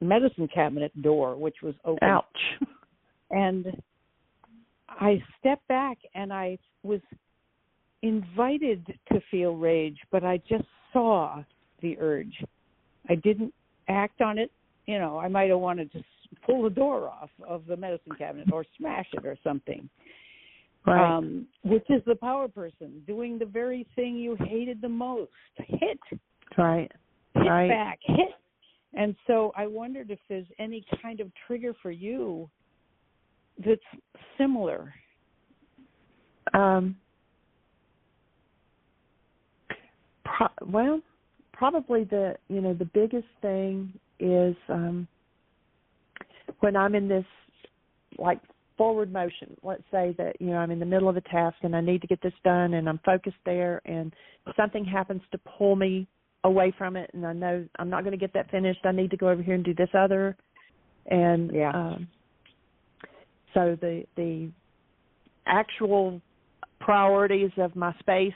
Speaker 2: medicine cabinet door, which was open.
Speaker 1: Ouch.
Speaker 2: And I stepped back, and I was invited to feel rage, but I just saw the urge. I didn't act on it. I might have wanted to pull the door off of the medicine cabinet or smash it or something.
Speaker 1: Right.
Speaker 2: Which is the power person doing the very thing you hated the most. Hit.
Speaker 1: Right.
Speaker 2: Hit
Speaker 1: right.
Speaker 2: back. Hit. And so I wondered if there's any kind of trigger for you that's similar.
Speaker 1: Probably the biggest thing is when I'm in this like forward motion. Let's say that I'm in the middle of a task and I need to get this done, and I'm focused there, and something happens to pull me away from it, and I know I'm not going to get that finished. I need to go over here and do this other, and so the actual priorities of my space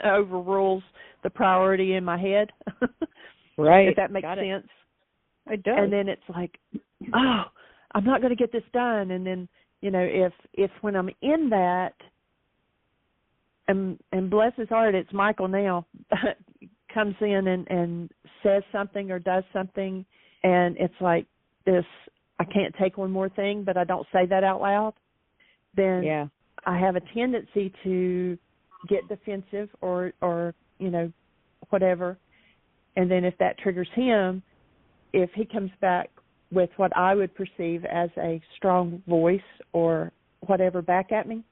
Speaker 1: overrules the priority in my head.
Speaker 2: Right.
Speaker 1: If that makes sense.
Speaker 2: It does.
Speaker 1: And then it's like, oh, I'm not going to get this done. And then, if when I'm in that, and bless his heart, it's Michael now, comes in and says something or does something, and it's like this, I can't take one more thing, but I don't say that out loud, then I have a tendency to get defensive or whatever. And then if that triggers him, if he comes back with what I would perceive as a strong voice or whatever back at me,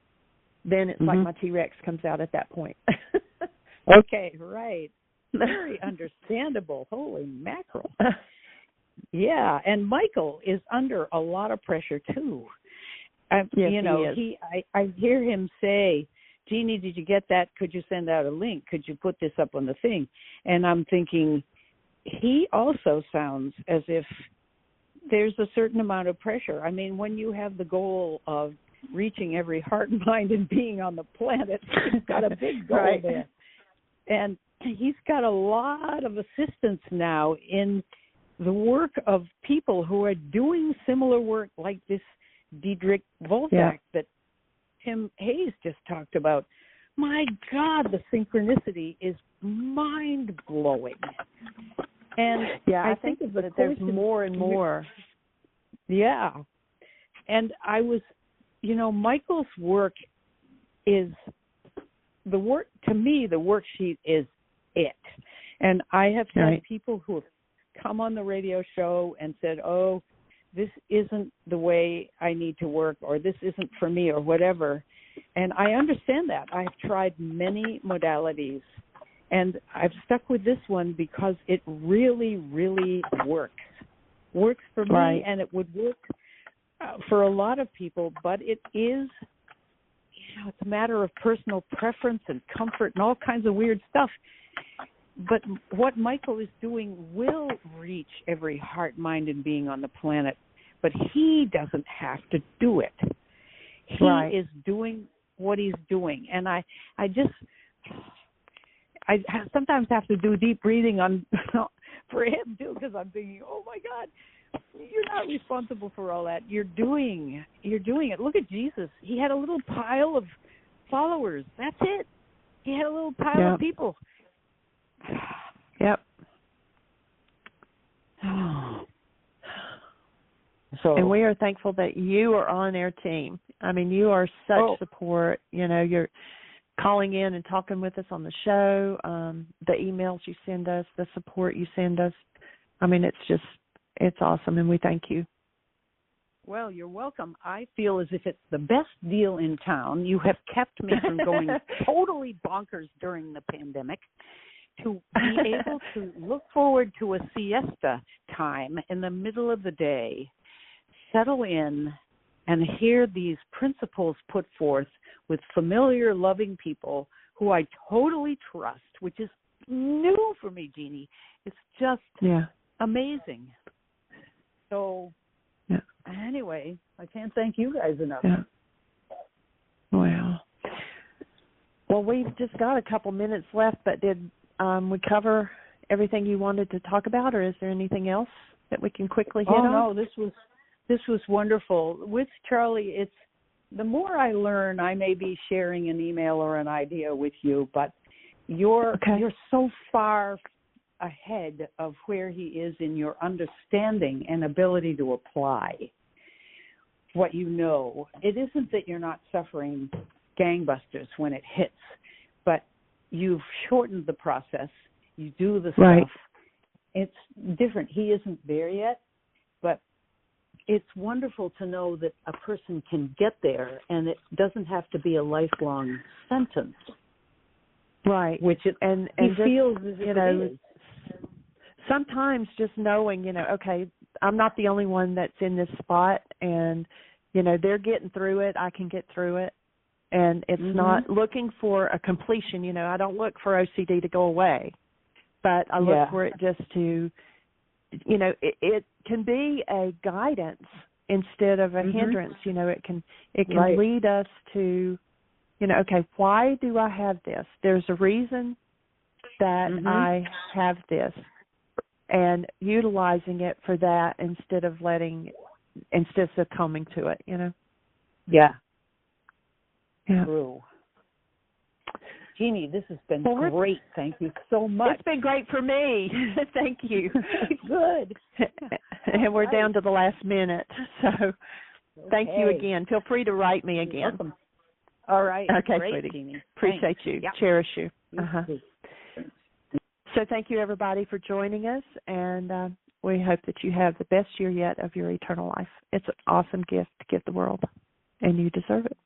Speaker 1: then it's like my T-Rex comes out at that point.
Speaker 2: Okay, right. Very understandable. Holy mackerel. Yeah, and Michael is under a lot of pressure too.
Speaker 1: Yes, he
Speaker 2: is. I hear him say, Jeannie, did you get that? Could you send out a link? Could you put this up on the thing? And I'm thinking, he also sounds as if there's a certain amount of pressure. I mean, when you have the goal of reaching every heart, mind, and being on the planet, you've got a big goal there. And he's got a lot of assistance now in the work of people who are doing similar work like this Diedrich Voltak that Tim Hayes just talked about, my God, the synchronicity is mind-blowing. And
Speaker 1: yeah,
Speaker 2: I
Speaker 1: I think
Speaker 2: of
Speaker 1: that there's more and more.
Speaker 2: Yeah. And I was, Michael's work is the work, to me, the worksheet is it. And I have had people who have come on the radio show and said, oh, this isn't the way I need to work, or this isn't for me, or whatever. And I understand that. I've tried many modalities, and I've stuck with this one because it really, really works. Works for me, and it would work for a lot of people, but it is, it's a matter of personal preference and comfort and all kinds of weird stuff. But what Michael is doing will reach every heart, mind, and being on the planet, but he doesn't have to do it. He is doing what he's doing. And I sometimes have to do deep breathing on for him, too, because I'm thinking, oh, my God, you're not responsible for all that. You're doing it. Look at Jesus. He had a little pile of followers. That's it. He had a little pile of people.
Speaker 1: Yep. And we are thankful that you are on our team. I mean, you are such support. You're calling in and talking with us on the show, the emails you send us, the support you send us. I mean, it's awesome, and we thank you.
Speaker 2: Well, you're welcome. I feel as if it's the best deal in town. You have kept me from going totally bonkers during the pandemic, to be able to look forward to a siesta time in the middle of the day, settle in, and hear these principles put forth with familiar, loving people who I totally trust, which is new for me, Jeannie. It's just amazing. So anyway, I can't thank you guys enough.
Speaker 1: Yeah. Wow. Well, we've just got a couple minutes left, but did we cover everything you wanted to talk about, or is there anything else that we can quickly hit on?
Speaker 2: No, this was wonderful. With Charlie, it's the more I learn, I may be sharing an email or an idea with you, but you're so far ahead of where he is in your understanding and ability to apply what you know. It isn't that you're not suffering gangbusters when it hits, but you've shortened the process. You do the stuff. It's different. He isn't there yet, but it's wonderful to know that a person can get there, and it doesn't have to be a lifelong sentence.
Speaker 1: Right.
Speaker 2: Which he feels as if it is.
Speaker 1: Sometimes just knowing, okay, I'm not the only one that's in this spot, and, they're getting through it. I can get through it. And it's not looking for a completion. I don't look for OCD to go away, but I look for it just to, it can be a guidance instead of a hindrance. It can lead us to, okay, why do I have this? There's a reason that I have this, and utilizing it for that instead of succumbing to it.
Speaker 2: Yeah.
Speaker 1: Yeah.
Speaker 2: True. Jeannie, this has been great. Thank you so much.
Speaker 1: It's been great for me. Thank you.
Speaker 2: Good.
Speaker 1: And we're down to the last minute. So thank you again. Feel free to write me again.
Speaker 2: You're welcome. All right.
Speaker 1: Okay,
Speaker 2: great,
Speaker 1: sweetie.
Speaker 2: Jeannie.
Speaker 1: Appreciate you.
Speaker 2: Yep.
Speaker 1: Cherish you. So thank you, everybody, for joining us. And we hope that you have the best year yet of your eternal life. It's an awesome gift to give the world, and you deserve it.